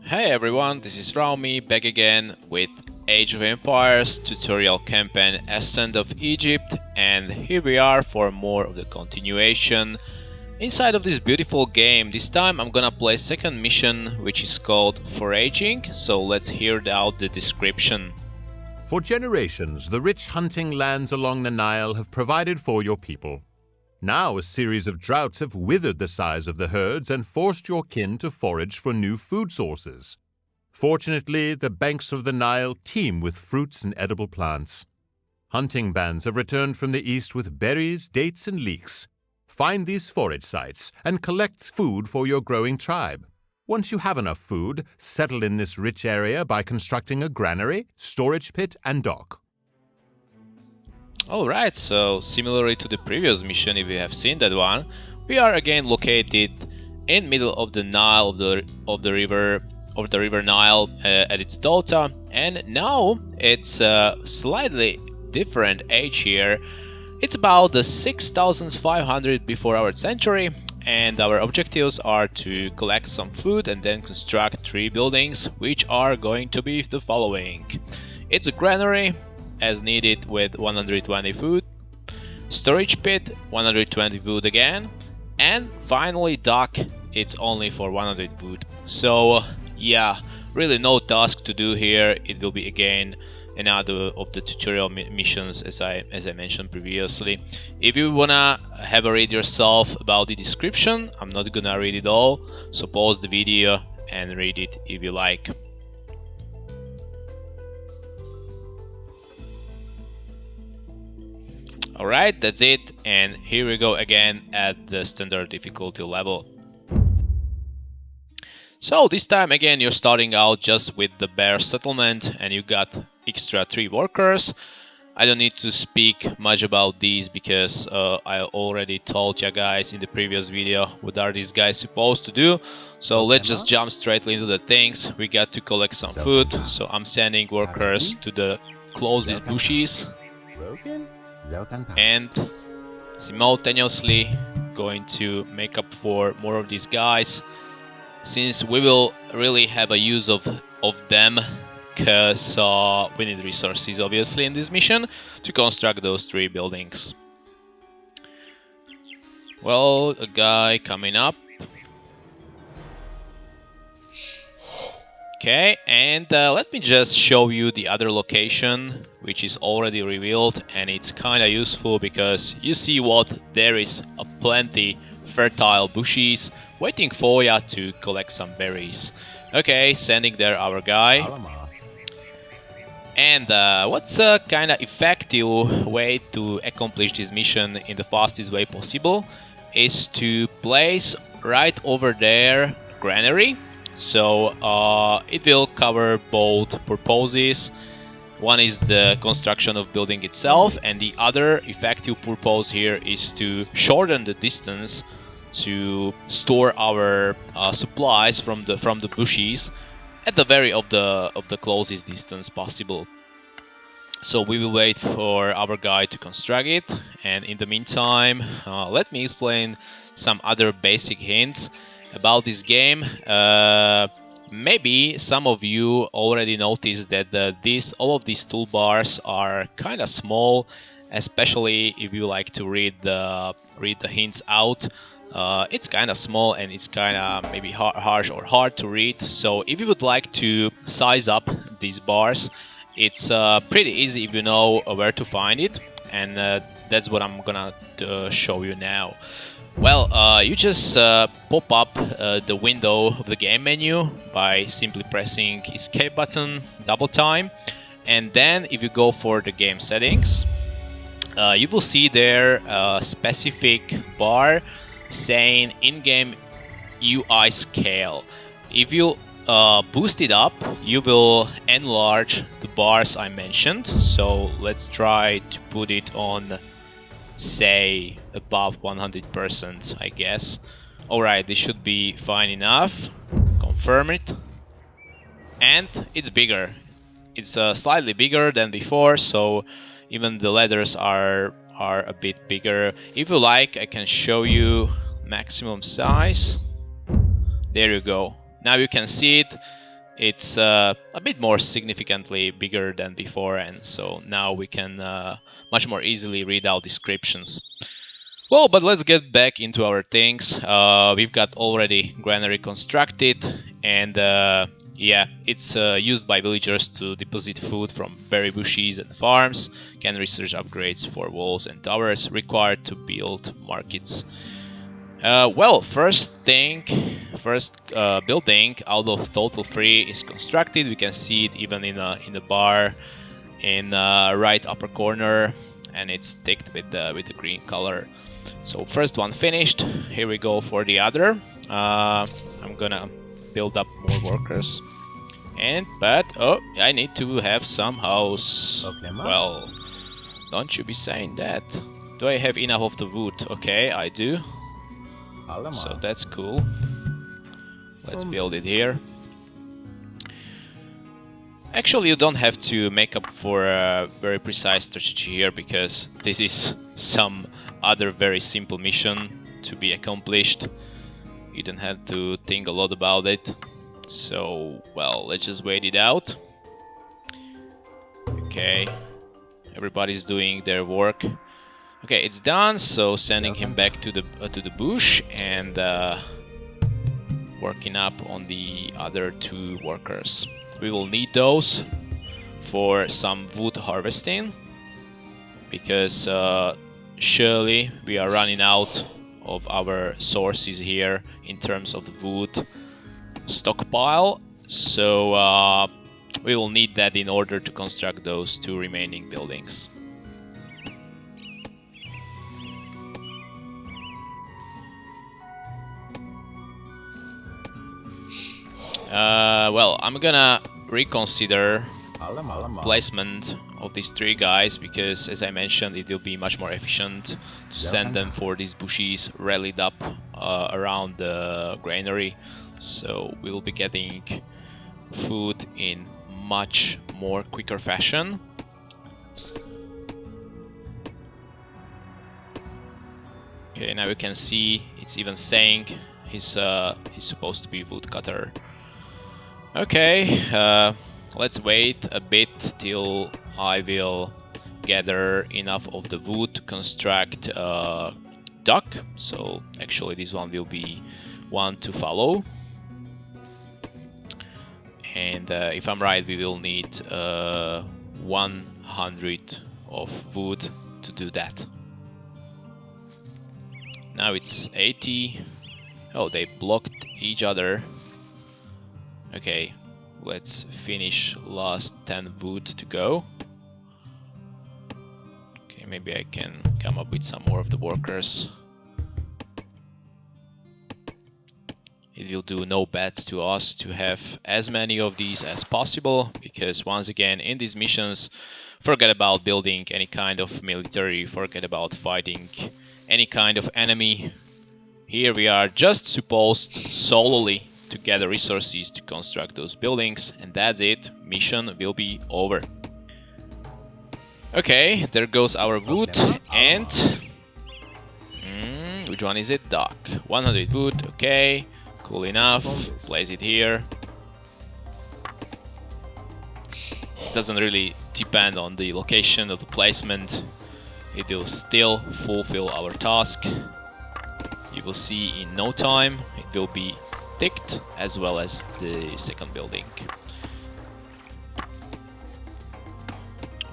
Hey everyone, this is Raumi back again with Age of Empires tutorial campaign Ascent of Egypt, and here we are for more of the continuation inside of this beautiful game. This time I'm gonna play second mission, which is called Foraging, so let's hear out the description. For generations, the rich hunting lands along the Nile have provided for your people. Now a series of droughts have withered the size of the herds and forced your kin to forage for new food sources. Fortunately, the banks of the Nile teem with fruits and edible plants. Hunting bands have returned from the east with berries, dates, and leeks. Find these forage sites and collect food for your growing tribe. Once you have enough food, settle in this rich area by constructing a granary, storage pit, and dock. Alright, so similarly to the previous mission, if you have seen that one, we are again located in middle of the Nile, of the river Nile at its delta, and now it's a slightly different age here. It's about the 6500 before our century, and our objectives are to collect some food and then construct 3 buildings, which are going to be the following. It's a granary, as needed with 120 food, storage pit 120 food again, and finally dock, it's only for 100 food. So yeah, really no task to do here. It will be again another of the tutorial missions as I mentioned previously. If you wanna have a read yourself about the description, I'm not gonna read it all, so pause the video and read it if you like. Alright, that's it, and here we go again at the standard difficulty level. So this time again you're starting out just with the bare settlement and you got extra 3 workers. I don't need to speak much about these because I already told you guys in the previous video what are these guys supposed to do. So let's just jump straight into the things. We got to collect some food, so I'm sending workers to the closest bushes and simultaneously going to make up for more of these guys, since we will really have a use of them, because we need resources obviously in this mission to construct those 3 buildings. Well, a guy coming up. Okay, and let me just show you the other location, which is already revealed, and it's kinda useful because you see what there is a plenty fertile bushes waiting for ya to collect some berries. Okay, sending there our guy. And what's a kinda effective way to accomplish this mission in the fastest way possible is to place right over there granary. So it will cover both purposes. One is the construction of building itself, and the other effective purpose here is to shorten the distance to store our supplies from the bushes at the very of the closest distance possible. So we will wait for our guy to construct it, and in the meantime let me explain some other basic hints about this game. Maybe some of you already noticed that all of these toolbars are kind of small, especially if you like to read the hints out. It's kind of small and it's kind of maybe harsh or hard to read. So if you would like to size up these bars, it's pretty easy if you know where to find it, and that's what I'm gonna show you now. Well, you just pop up the window of the game menu by simply pressing escape button double time, and then if you go for the game settings, you will see there a specific bar saying in-game UI scale. If you boost it up, you will enlarge the bars I mentioned. So let's try to put it on, say, above 100%, I guess. Alright, this should be fine enough. Confirm it. And it's bigger. It's slightly bigger than before, so even the letters are a bit bigger. If you like, I can show you maximum size. There you go. Now you can see it. it's a bit more significantly bigger than before, and so now we can much more easily read out descriptions. Well, but let's get back into our things. We've got already granary constructed, and yeah, it's used by villagers to deposit food from berry bushes and farms. Can research upgrades for walls and towers required to build markets. Well, first building out of total 3 is constructed. We can see it even in a bar in right upper corner, and it's ticked with the green color. So first one finished. Here we go for the other. I'm gonna build up more workers. But oh, I need to have some house. Okay, well, don't you be saying that. Do I have enough of the wood? Okay, I do. So that's cool. Let's build it here. Actually, you don't have to make up for a very precise strategy here, because this is some other very simple mission to be accomplished. You don't have to think a lot about it. So, well, let's just wait it out. Okay, everybody's doing their work. Okay, it's done. So sending him back to the bush and working up on the other 2 workers. We will need those for some wood harvesting, because surely we are running out of our sources here in terms of the wood stockpile. So we will need that in order to construct those 2 remaining buildings. Well, I'm gonna reconsider placement of these 3 guys, because as I mentioned, it will be much more efficient to send them for these bushes rallied up around the granary. So we will be getting food in much more quicker fashion. Okay, now you can see it's even saying he's supposed to be woodcutter. Okay, let's wait a bit till I will gather enough of the wood to construct a dock. So actually this one will be one to follow. And if I'm right, we will need 100 of wood to do that. Now it's 80. Oh, they blocked each other. Okay, let's finish last 10 wood to go. Okay, maybe I can come up with some more of the workers. It will do no bad to us to have as many of these as possible, because once again, in these missions, forget about building any kind of military, forget about fighting any kind of enemy. Here we are just supposed solely to gather resources to construct those buildings, and that's it. Mission will be over. Okay, there goes our wood, and which one is it? Dock. 100 wood. Okay, cool enough. Place it here. It doesn't really depend on the location of the placement. It will still fulfill our task. You will see in no time it will be ticked, as well as the second building.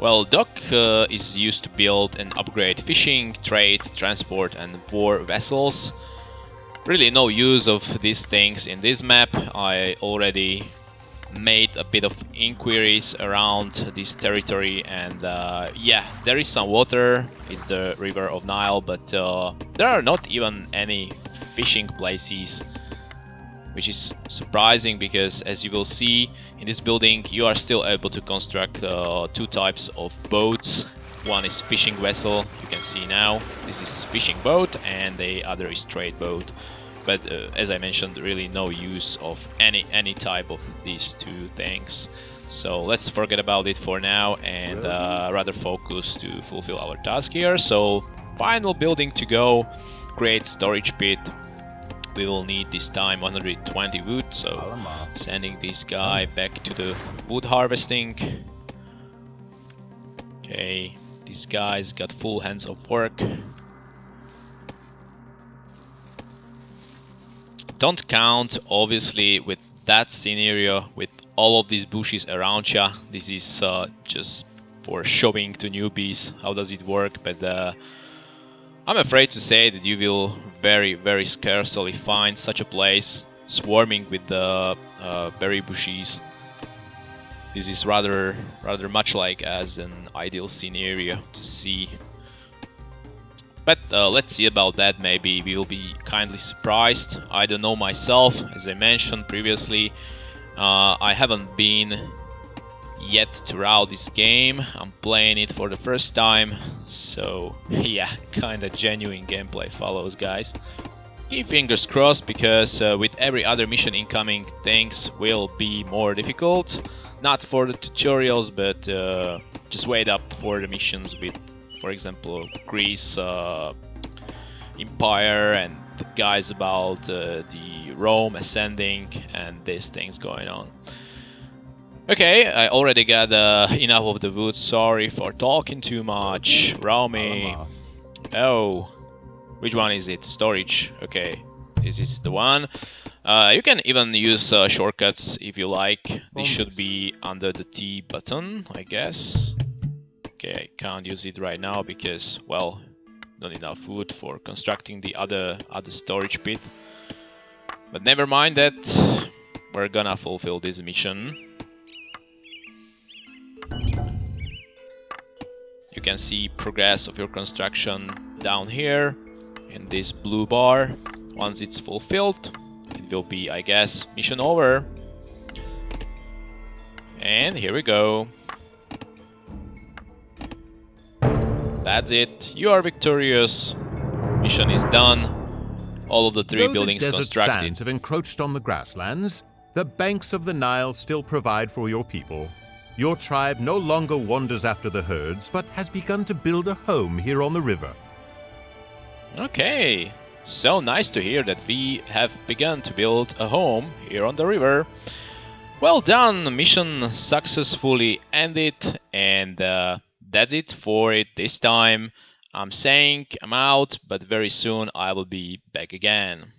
Well, dock is used to build and upgrade fishing, trade, transport and war vessels. Really no use of these things in this map. I already made a bit of inquiries around this territory, and yeah, there is some water. It's the river of Nile, but there are not even any fishing places, which is surprising, because as you will see in this building, you are still able to construct 2 types of boats. One is fishing vessel, you can see now. This is fishing boat, and the other is trade boat. But as I mentioned, really no use of any type of these 2 things. So let's forget about it for now, and rather focus to fulfill our task here. So final building to go, create storage pit. we will need this time 120 wood, so sending this guy back to the wood harvesting. Okay, this guy's got full hands of work. Don't count, obviously, with that scenario, with all of these bushes around ya. This is just for showing to newbies how does it work, but I'm afraid to say that you will very scarcely find such a place swarming with the berry bushes. This is rather much like as an ideal scenario to see. But let's see about that. Maybe we will be kindly surprised. I don't know myself, as I mentioned previously. I haven't been yet throughout this game. I'm playing it for the first time, so yeah, kinda genuine gameplay follows, guys. Keep fingers crossed, because with every other mission incoming, things will be more difficult. Not for the tutorials, but just wait up for the missions with, for example, Greece Empire and the guys about the Rome ascending and these things going on. Okay, I already got enough of the wood. Sorry for talking too much. Raumi. Oh, which one is it? Storage. Okay, this is the one. You can even use shortcuts if you like. This should be under the T button, I guess. Okay, I can't use it right now because, well, not enough wood for constructing the other storage pit. But never mind that. We're gonna fulfill this mission. You can see progress of your construction down here in this blue bar. Once it's fulfilled, it will be, I guess, mission over. And here we go. That's it. You are victorious. Mission is done. All of the three buildings desert constructed. sands have encroached on the grasslands, the banks of the Nile still provide for your people. Your tribe no longer wanders after the herds, but has begun to build a home here on the river. Okay, so nice to hear that we have begun to build a home here on the river. Well done, mission successfully ended, and that's it for it this time. I'm saying I'm out, but very soon I will be back again.